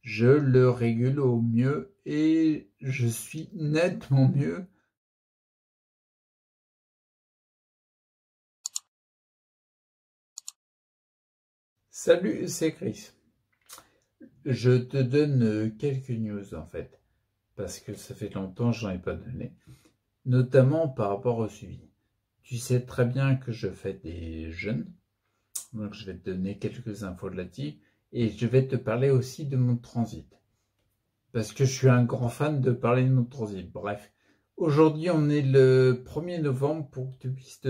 je le régule au mieux et je suis nettement mieux. Salut, c'est Chris. Je te donne quelques news en fait, parce que ça fait longtemps que j'en ai pas donné, notamment par rapport au suivi. Tu sais très bien que je fais des jeûnes, donc je vais te donner quelques infos là-dessus, et je vais te parler aussi de mon transit, parce que je suis un grand fan de parler de mon transit. Bref, aujourd'hui on est le 1er novembre pour que tu puisses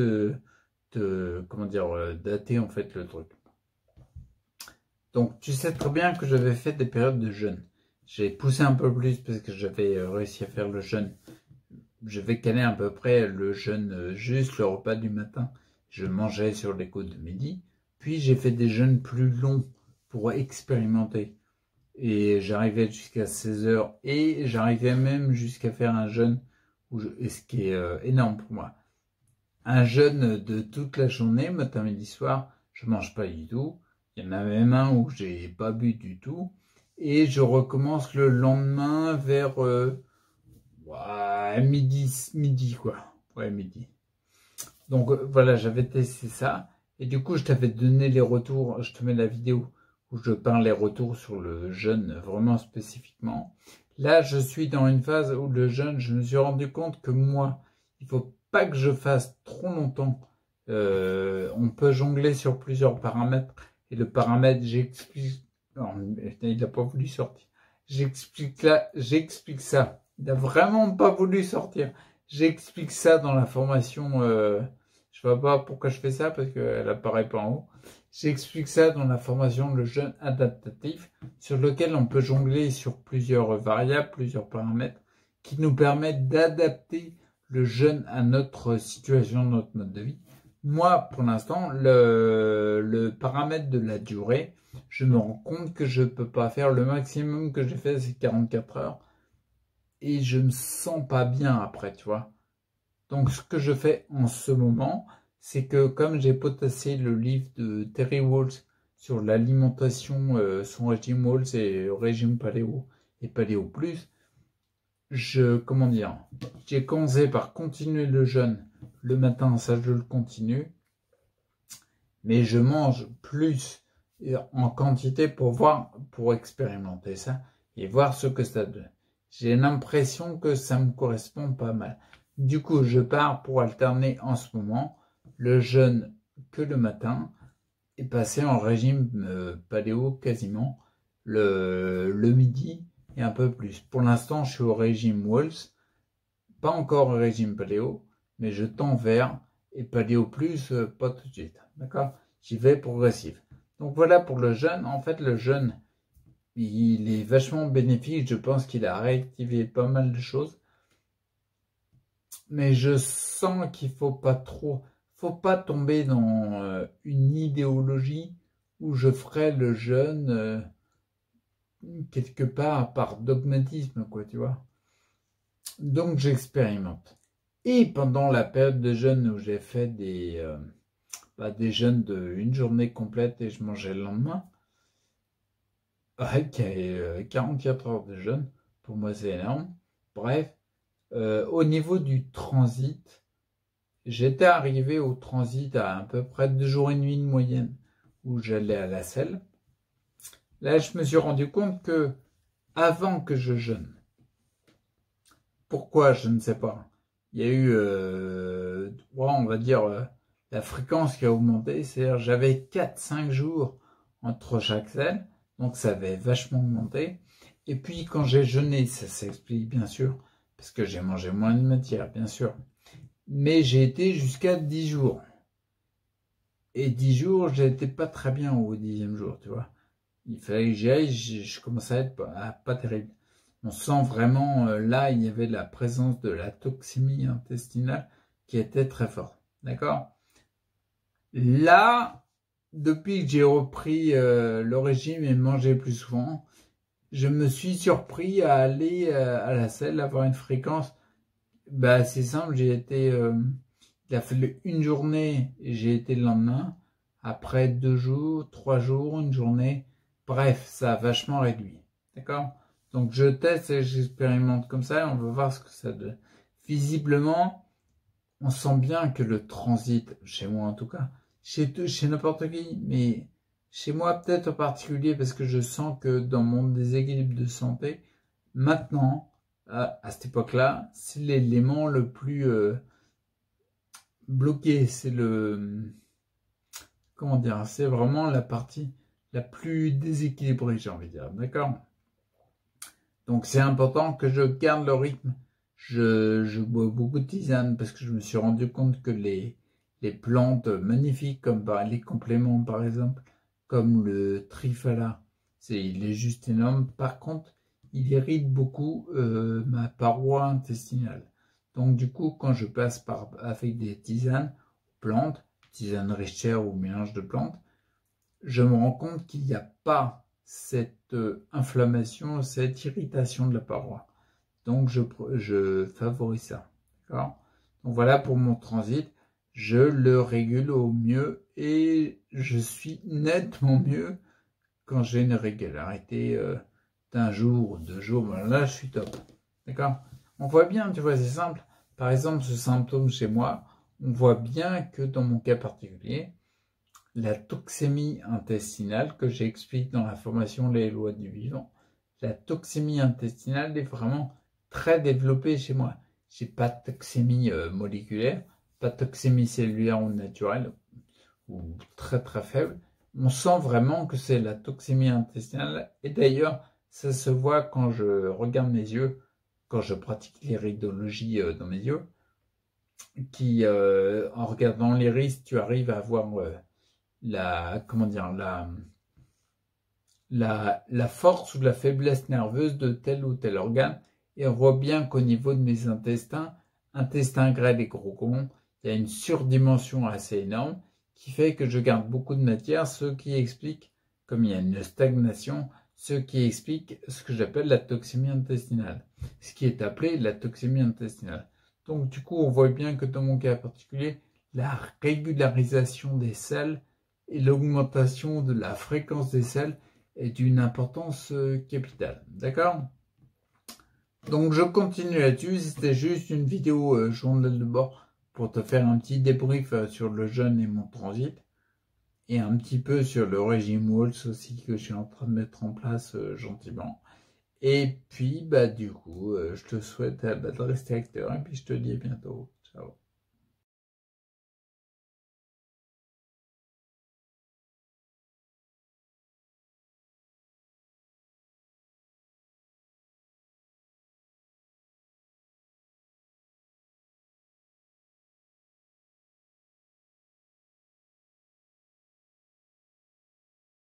dater en fait le truc. Donc tu sais très bien que j'avais fait des périodes de jeûne. J'ai poussé un peu plus parce que j'avais réussi à faire le jeûne. Je vais caler à peu près le jeûne, juste le repas du matin. Je mangeais sur les coups de midi. Puis j'ai fait des jeûnes plus longs pour expérimenter. Et j'arrivais jusqu'à 16 heures. Et j'arrivais même jusqu'à faire un jeûne, ce qui est énorme pour moi. Un jeûne de toute la journée, matin, midi, soir. Je mange pas du tout. Il y en a même un où j'ai pas bu du tout. Et je recommence le lendemain vers midi quoi. Ouais, midi. Donc voilà, j'avais testé ça. Et du coup, je t'avais donné les retours. Je te mets la vidéo où je parle les retours sur le jeûne vraiment spécifiquement. Là, je suis dans une phase où le jeûne, je me suis rendu compte que moi, il faut pas que je fasse trop longtemps. On peut jongler sur plusieurs paramètres. Et le paramètre, j'explique. Non, il n'a pas voulu sortir. J'explique ça. Il n'a vraiment pas voulu sortir. J'explique ça dans la formation. Je vois pas pourquoi je fais ça parce qu'elle apparaît pas en haut. J'explique ça dans la formation le jeûne adaptatif, sur lequel on peut jongler sur plusieurs variables, plusieurs paramètres, qui nous permettent d'adapter le jeûne à notre situation, notre mode de vie. Moi, pour l'instant, le paramètre de la durée, je me rends compte que je ne peux pas faire. Le maximum que j'ai fait, c'est 44 heures. Et je me sens pas bien après, tu vois. Donc, ce que je fais en ce moment, c'est que comme j'ai potassé le livre de Terry Wahls sur l'alimentation, son régime Wahls et régime paléo et paléo plus, j'ai commencé par continuer le jeûne le matin, ça je le continue, mais je mange plus en quantité pour expérimenter ça et voir ce que ça donne. J'ai l'impression que ça me correspond pas mal. Du coup, je pars pour alterner en ce moment le jeûne que le matin et passer en régime paléo quasiment le midi et un peu plus. Pour l'instant, je suis au régime Wahls, pas encore au régime paléo, mais je tends vers et paléo plus, pas tout de suite. D'accord? J'y vais progressif. Donc voilà pour le jeûne. En fait, le jeûne, il est vachement bénéfique. Je pense qu'il a réactivé pas mal de choses. Mais je sens qu'il faut pas tomber dans une idéologie où je ferai le jeûne quelque part par dogmatisme, quoi, tu vois. Donc j'expérimente. Et pendant la période de jeûne où j'ai fait des jeûnes de une journée complète et je mangeais le lendemain, qui est 44 heures de jeûne, pour moi c'est énorme. Bref, au niveau du transit, j'étais arrivé au transit à peu près 2 jours et demi de moyenne où j'allais à la selle. Là, je me suis rendu compte que avant que je jeûne, pourquoi, je ne sais pas, il y a eu, on va dire, la fréquence qui a augmenté, c'est-à-dire j'avais 4-5 jours entre chaque selle, donc ça avait vachement augmenté. Et puis quand j'ai jeûné, ça s'explique bien sûr, parce que j'ai mangé moins de matière, bien sûr. Mais j'ai été jusqu'à 10 jours. Et 10 jours, j'étais pas très bien au 10e jour, tu vois. Il fallait que j'y aille, je commençais à être pas terrible. On sent vraiment, là, il y avait la présence de la toxémie intestinale qui était très forte. D'accord? Là, depuis que j'ai repris le régime et mangé plus souvent, je me suis surpris à aller à la selle, avoir une fréquence. Bah, c'est simple, il a fallu une journée et j'ai été le lendemain. Après 2 jours, 3 jours, une journée. Bref, ça a vachement réduit. D'accord? Donc je teste et j'expérimente comme ça et on va voir ce que ça donne. Visiblement, on sent bien que le transit, chez moi en tout cas, chez n'importe qui, mais chez moi peut-être en particulier parce que je sens que dans mon déséquilibre de santé, maintenant, à cette époque-là, c'est l'élément le plus bloqué, c'est le... Comment dire? C'est vraiment la partie la plus déséquilibrée, j'ai envie de dire. D'accord? Donc c'est important que je garde le rythme. Je bois beaucoup de tisane parce que je me suis rendu compte que les plantes magnifiques, comme les compléments par exemple, comme le trifala, il est juste énorme. Par contre, il irrite beaucoup ma paroi intestinale. Donc du coup, quand je passe avec des tisanes, plantes, tisane Richter ou mélange de plantes, je me rends compte qu'il n'y a pas cette inflammation, cette irritation de la paroi. Donc je favorise ça. D'accord? Donc voilà pour mon transit. Je le régule au mieux et je suis nettement mieux quand j'ai une régularité d'un jour ou 2 jours. Ben là, je suis top. D'accord? On voit bien, tu vois, c'est simple. Par exemple, ce symptôme chez moi, on voit bien que dans mon cas particulier, la toxémie intestinale que j'explique dans la formation Les lois du vivant, la toxémie intestinale est vraiment très développée chez moi. J'ai pas de toxémie moléculaire, pas de toxémie cellulaire ou naturelle, ou très très faible. On sent vraiment que c'est la toxémie intestinale. Et d'ailleurs, ça se voit quand je regarde mes yeux, quand je pratique l'iridologie dans mes yeux, en regardant l'iris, tu arrives à voir comment dire, la force ou la faiblesse nerveuse de tel ou tel organe. Et on voit bien qu'au niveau de mes intestins grêles et gros côlons, il y a une surdimension assez énorme qui fait que je garde beaucoup de matière, ce qui explique, comme il y a une stagnation, ce qui explique ce que j'appelle la toxémie intestinale, ce qui est appelé la toxémie intestinale. Donc du coup, on voit bien que dans mon cas particulier, la régularisation des selles et l'augmentation de la fréquence des selles est d'une importance capitale. D'accord? Donc je continue là-dessus, c'était juste une vidéo journal de bord pour te faire un petit débrief sur le jeûne et mon transit et un petit peu sur le régime Waltz aussi que je suis en train de mettre en place gentiment. Et puis bah du coup, je te souhaite de rester acteur et puis je te dis à bientôt. Ciao.